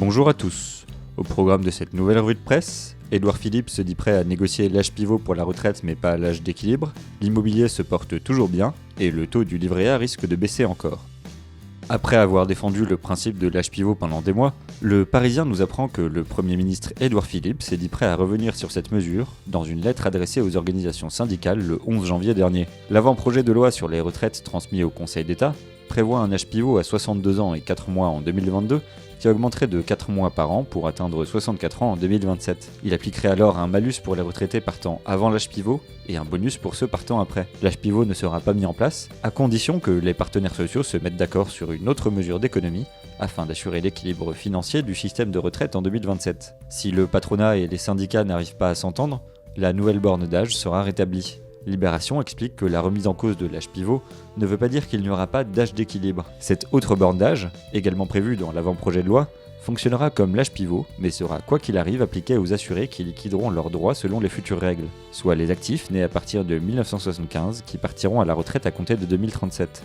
Bonjour à tous. Au programme de cette nouvelle revue de presse, Édouard Philippe se dit prêt à négocier l'âge pivot pour la retraite mais pas l'âge d'équilibre, l'immobilier se porte toujours bien et le taux du livret A risque de baisser encore. Après avoir défendu le principe de l'âge pivot pendant des mois, le Parisien nous apprend que le Premier ministre Édouard Philippe s'est dit prêt à revenir sur cette mesure dans une lettre adressée aux organisations syndicales le 11 janvier dernier. L'avant-projet de loi sur les retraites transmis au Conseil d'État prévoit un âge pivot à 62 ans et 4 mois en 2022 qui augmenterait de 4 mois par an pour atteindre 64 ans en 2027. Il appliquerait alors un malus pour les retraités partant avant l'âge pivot et un bonus pour ceux partant après. L'âge pivot ne sera pas mis en place, à condition que les partenaires sociaux se mettent d'accord sur une autre mesure d'économie afin d'assurer l'équilibre financier du système de retraite en 2027. Si le patronat et les syndicats n'arrivent pas à s'entendre, la nouvelle borne d'âge sera rétablie. Libération explique que la remise en cause de l'âge pivot ne veut pas dire qu'il n'y aura pas d'âge d'équilibre. Cette autre borne d'âge, également prévue dans l'avant-projet de loi, fonctionnera comme l'âge pivot, mais sera quoi qu'il arrive appliquée aux assurés qui liquideront leurs droits selon les futures règles, soit les actifs nés à partir de 1975 qui partiront à la retraite à compter de 2037.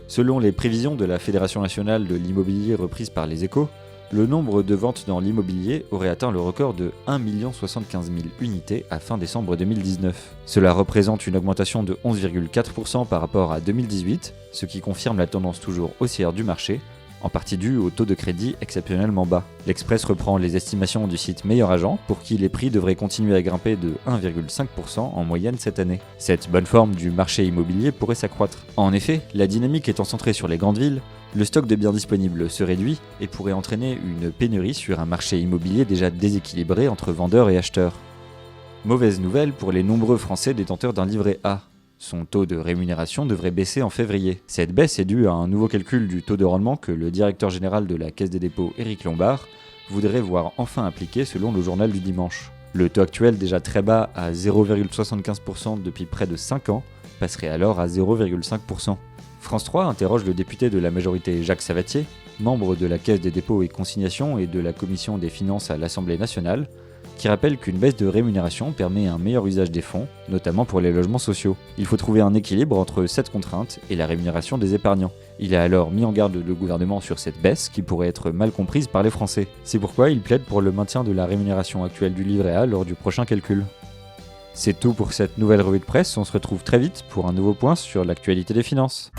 Selon les prévisions de la Fédération nationale de l'immobilier reprise par les Échos, le nombre de ventes dans l'immobilier aurait atteint le record de 1 075 000 unités à fin décembre 2019. Cela représente une augmentation de 11,4% par rapport à 2018, ce qui confirme la tendance toujours haussière du marché, en partie due au taux de crédit exceptionnellement bas. L'Express reprend les estimations du site Meilleur Agent, pour qui les prix devraient continuer à grimper de 1,5% en moyenne cette année. Cette bonne forme du marché immobilier pourrait s'accroître. En effet, la dynamique étant centrée sur les grandes villes, le stock de biens disponibles se réduit et pourrait entraîner une pénurie sur un marché immobilier déjà déséquilibré entre vendeurs et acheteurs. Mauvaise nouvelle pour les nombreux Français détenteurs d'un livret A. Son taux de rémunération devrait baisser en février. Cette baisse est due à un nouveau calcul du taux de rendement que le directeur général de la Caisse des dépôts, Éric Lombard, voudrait voir enfin appliqué selon le journal du dimanche. Le taux actuel, déjà très bas à 0,75% depuis près de 5 ans, passerait alors à 0,5%. France 3 interroge le député de la majorité Jacques Savatier, membre de la Caisse des dépôts et consignations et de la Commission des finances à l'Assemblée nationale, qui rappelle qu'une baisse de rémunération permet un meilleur usage des fonds, notamment pour les logements sociaux. Il faut trouver un équilibre entre cette contrainte et la rémunération des épargnants. Il a alors mis en garde le gouvernement sur cette baisse qui pourrait être mal comprise par les Français. C'est pourquoi il plaide pour le maintien de la rémunération actuelle du livret A lors du prochain calcul. C'est tout pour cette nouvelle revue de presse, on se retrouve très vite pour un nouveau point sur l'actualité des finances.